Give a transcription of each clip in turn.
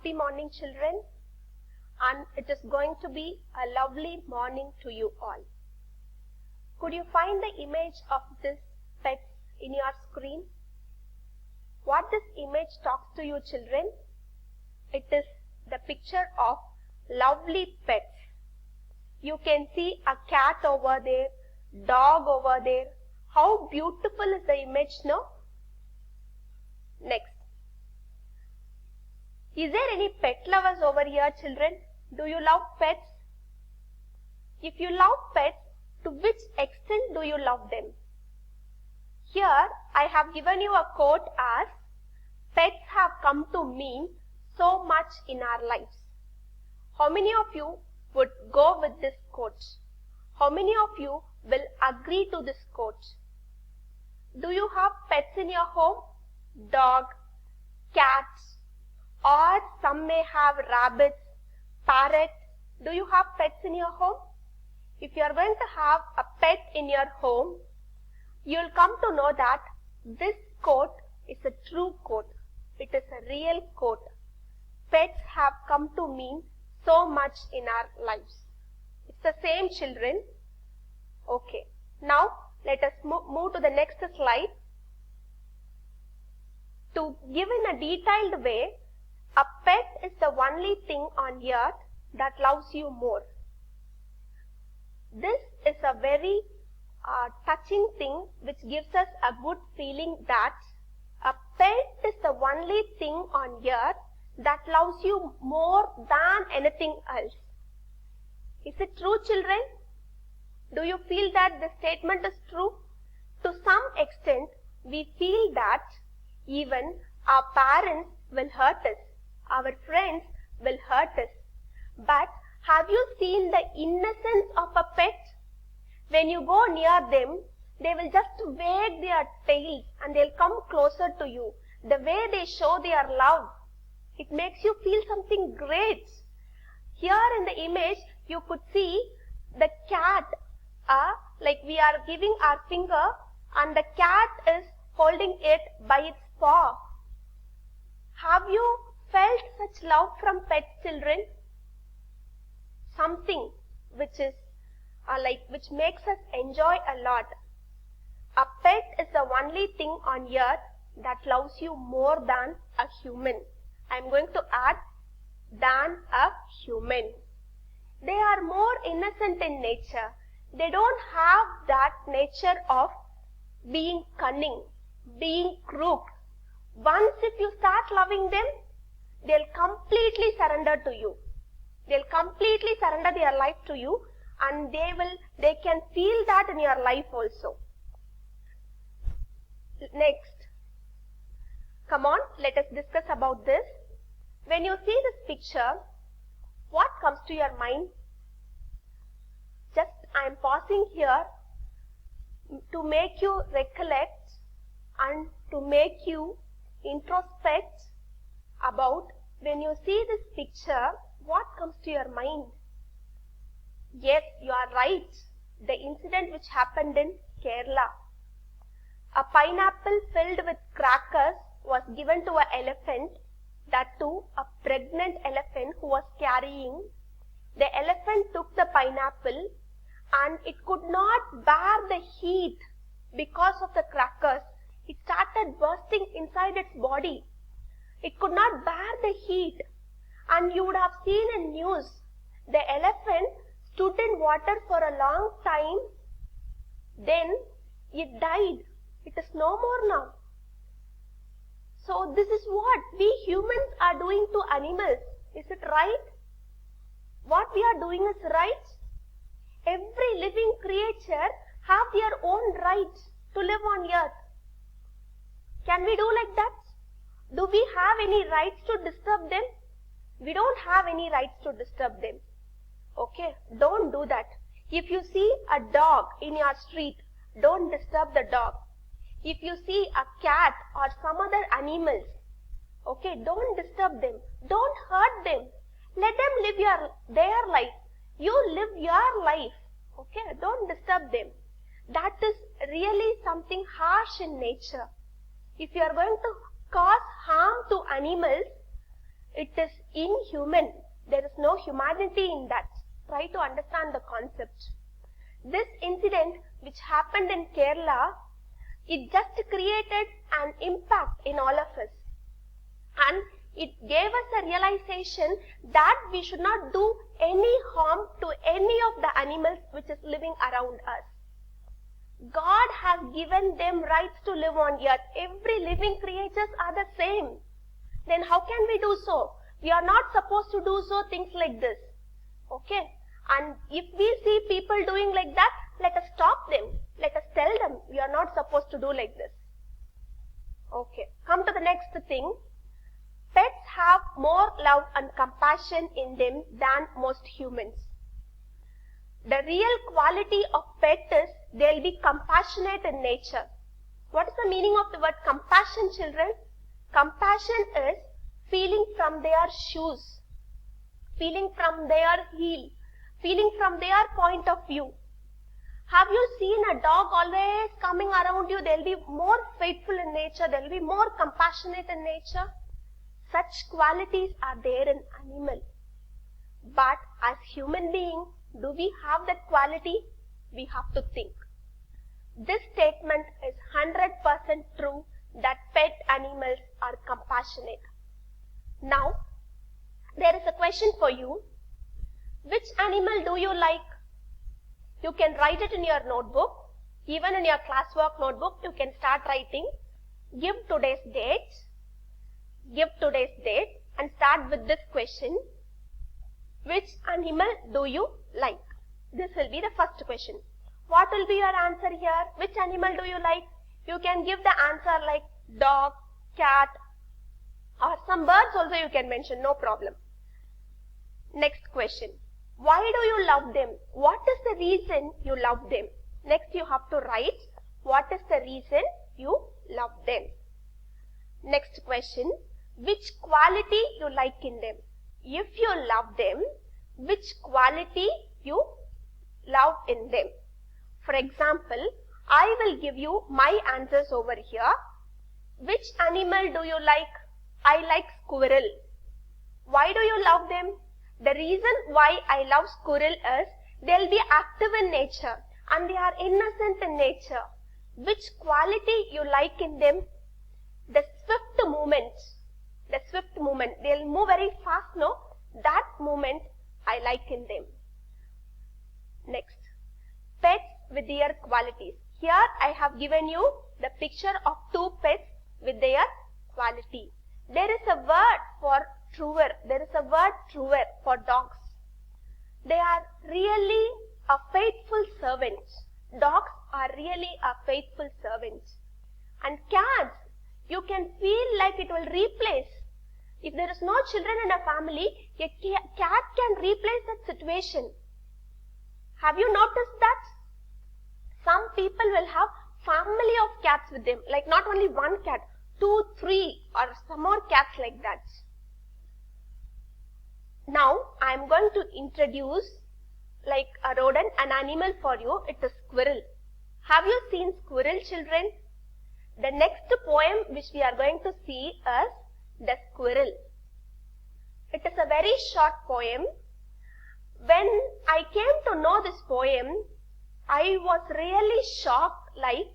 Happy morning, children, and it is going to be a lovely morning to you all. Could you find the image of this pet in your screen? What this image talks to you, children? It is the picture of lovely pets. You can see a cat over there, dog over there. How beautiful is the image now? Next. Is there any pet lovers over here, children? Do you love pets? If you love pets, to which extent do you love them? Here, I have given you a quote as, pets have come to mean so much in our lives. How many of you would go with this quote? How many of you will agree to this quote? Do you have pets in your home? Dog, cats, or some may have rabbits, parrots. Do you have pets in your home? If you are going to have a pet in your home, you will come to know that this quote is a true quote. It is a real quote. Pets have come to mean so much in our lives. It's the same, children. Okay. Now, let us move to the next slide. To give in a detailed way, a pet is the only thing on earth that loves you more. This is a very touching thing which gives us a good feeling that a pet is the only thing on earth that loves you more than anything else. Is it true, children? Do you feel that the statement is true? To some extent, we feel that even our parents will hurt us. Our friends will hurt us. But have you seen the innocence of a pet? When you go near them, they will just wag their tails and they'll come closer to you. The way they show their love, it makes you feel something great. Here in the image, you could see the cat, like we are giving our finger and the cat is holding it by its paw. Have you felt such love from pet, children? Something which is which makes us enjoy a lot. A pet is the only thing on earth that loves you more than a human. I am going to add than a human. They are more innocent in nature. They don't have that nature of being cunning, being crook. Once if you start loving them, they'll completely surrender to you. They'll completely surrender their life to you, and they can feel that in your life also. Next. Come on, let us discuss about this. When you see this picture, what comes to your mind? Just I am pausing here to make you recollect and to make you introspect about when you see this picture, what comes to your mind? Yes, you are right. The incident which happened in Kerala. A pineapple filled with crackers was given to an elephant, that too a pregnant elephant who was carrying. The elephant took the pineapple and it could not bear the heat because of the crackers. It started bursting inside its body. It could not bear the heat. And you would have seen in news, the elephant stood in water for a long time. Then it died. It is no more now. So this is what we humans are doing to animals. Is it right? What we are doing is right. Every living creature have their own right to live on earth. Can we do like that? Do we have any rights to disturb them? We don't have any rights to disturb them. Okay, don't do that. If you see a dog in your street, don't disturb the dog. If you see a cat or some other animals, okay, don't disturb them. Don't hurt them. Let them live their life. You live your life. Okay, don't disturb them. That is really something harsh in nature. If you are going to cause harm to animals, It is inhuman. There is no humanity in that. Try to understand the concept. This incident which happened in Kerala, it just created an impact in all of us. And it gave us a realization that we should not do any harm to any of the animals which is living around us. God has given them rights to live on earth. Every living creatures are the same. Then how can we do so? We are not supposed to do so things like this. Okay? And if we see people doing like that, let us stop them. Let us tell them we are not supposed to do like this. Okay. Come to the next thing. Pets have more love and compassion in them than most humans. The real quality of pet is they will be compassionate in nature. What is the meaning of the word compassion, children? Compassion is feeling from their shoes, feeling from their heel, feeling from their point of view. Have you seen a dog always coming around you? They will be more faithful in nature. They will be more compassionate in nature. Such qualities are there in animal. But as human beings, do we have that quality? We have to think. This statement is 100% true that pet animals are compassionate. Now, there is a question for you. Which animal do you like? You can write it in your notebook. Even in your classwork notebook, you can start writing. Give today's date. Give today's date and start with this question. Which animal do you like? This will be the first question. What will be your answer here? Which animal do you like? You can give the answer like dog, cat, or some birds also you can mention, no problem. Next question. Why do you love them? What is the reason you love them? Next you have to write what is the reason you love them. Next question. Which quality you like in them? If you love them, which quality you love in them? For example, I will give you my answers over here. Which animal do you like? I like squirrel. Why do you love them? The reason why I love squirrel is they'll be active in nature and they are innocent in nature. Which quality you like in them? The swift movement. The swift movement. They'll move very fast, no? That movement I like in them. Next. Pets with their qualities. Here I have given you the picture of two pets with their quality. There is a word for truer. There is a word truer for dogs. They are really a faithful servant. Dogs are really a faithful servant. And cats, you can feel like it will replace. If there is no children in a family, a cat can replace that situation. Have you noticed that? Some people will have family of cats with them, like not only one cat, 2, 3 or some more cats like that. Now I am going to introduce like a rodent, an animal for you. It is squirrel. Have you seen squirrel, children? The next poem which we are going to see is The Squirrel. It is a very short poem. When I came to know this poem, I was really shocked, like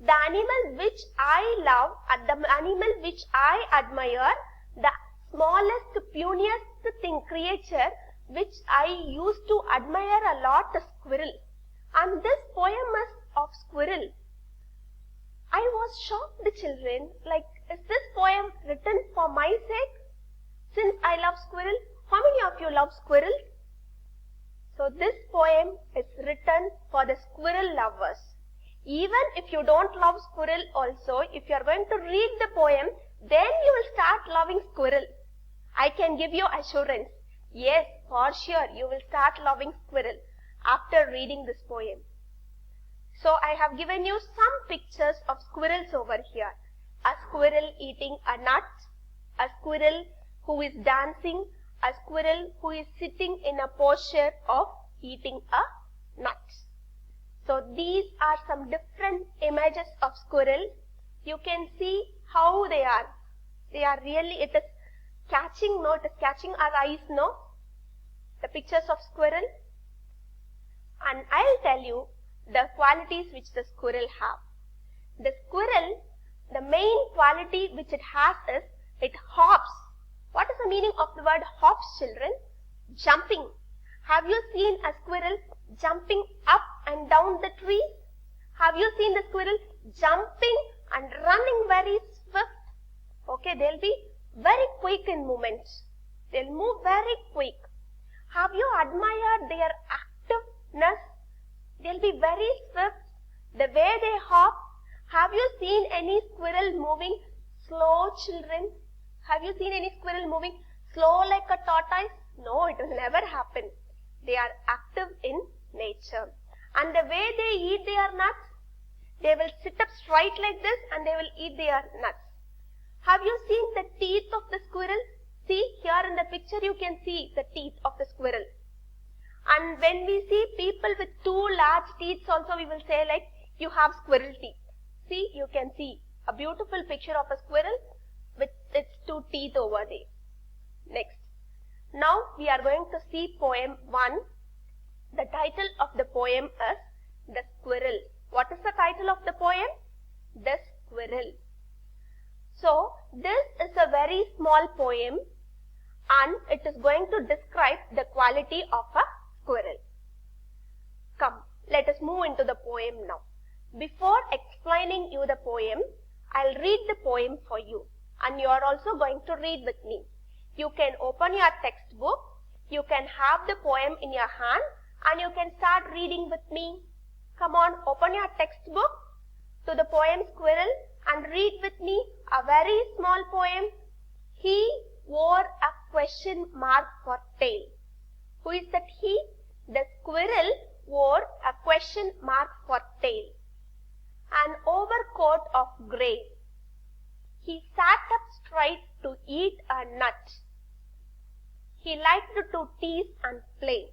the animal which I love and the animal which I admire, the smallest, puniest creature which I used to admire a lot, is squirrel. And this poem is of squirrel. I was shocked, children, like, is this poem written for my sake? Since I love squirrel, how many of you love squirrel? So this poem is written for the squirrel lovers. Even if you don't love squirrel also, if you are going to read the poem, then you will start loving squirrel. I can give you assurance. Yes, for sure, you will start loving squirrel after reading this poem. So I have given you some pictures of squirrels over here. A squirrel eating a nut, a squirrel who is dancing, a squirrel who is sitting in a posture of eating a nut. So these are some different images of squirrel. You can see how they are. They are really, it is catching, no? It is catching our eyes, no? The pictures of squirrel. And I'll tell you the qualities which the squirrel have. The squirrel, the main quality which it has is it hops. What is the meaning of the word hops, children? Jumping. Have you seen a squirrel jumping up and down the trees? Have you seen the squirrel jumping and running very swift? Okay, they'll be very quick in movement. They'll move very quick. Have you admired their activeness? They'll be very swift. The way they hop. Have you seen any squirrel moving slow, children? Have you seen any squirrel moving slow like a tortoise? No, it will never happen. They are active in nature. And the way they eat their nuts, they will sit up straight like this and they will eat their nuts. Have you seen the teeth of the squirrel? See, here in the picture you can see the teeth of the squirrel. And when we see people with two large teeth also, we will say like, you have squirrel teeth. See, you can see a beautiful picture of a squirrel with its two teeth over there. Next. Now we are going to see poem 1. The title of the poem is The Squirrel. What is the title of the poem? The Squirrel. So this is a very small poem and it is going to describe the quality of a squirrel. Come, let us move into the poem now. Before explaining you the poem, I'll read the poem for you and you are also going to read with me. You can open your textbook, you can have the poem in your hand and you can start reading with me. Come on, open your textbook to the poem Squirrel and read with me a very small poem. He wore a question mark for tail. Who is that he? The squirrel wore a question mark for tail. An overcoat of grey. He sat up straight to eat a nut. He liked to tease and play.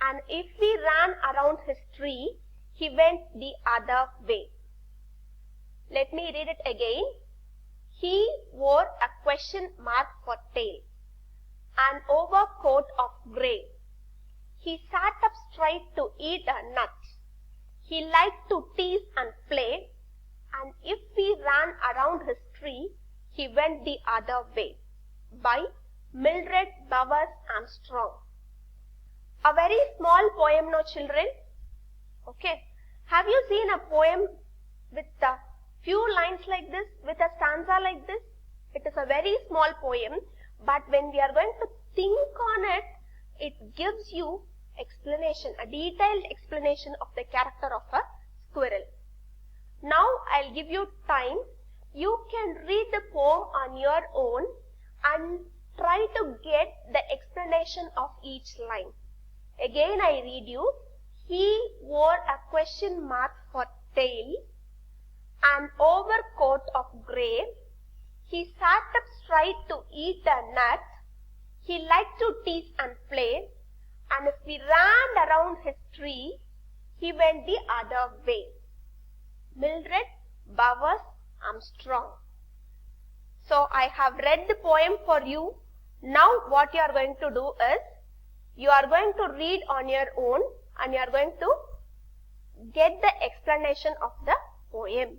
And if we ran around his tree, he went the other way. Let me read it again. He wore a question mark for tail. An overcoat of grey. He sat up straight to eat a nut. He liked to tease and play. And if we ran around his tree, he went the other way. By Mildred Bowers Armstrong. A very small poem, no children? Okay. Have you seen a poem with a few lines like this, with a stanza like this? It is a very small poem, but when we are going to think on it, it gives you explanation, a detailed explanation of the character of a squirrel. Now I'll give you time. You can read the poem on your own and try to get the explanation of each line. Again I read you. He wore a question mark for tail, an overcoat of grey. He sat up straight to eat a nut. He liked to tease and play. And if we ran around his tree, he went the other way. Mildred Bowers Armstrong. So I have read the poem for you. Now what you are going to do is, you are going to read on your own and you are going to get the explanation of the poem.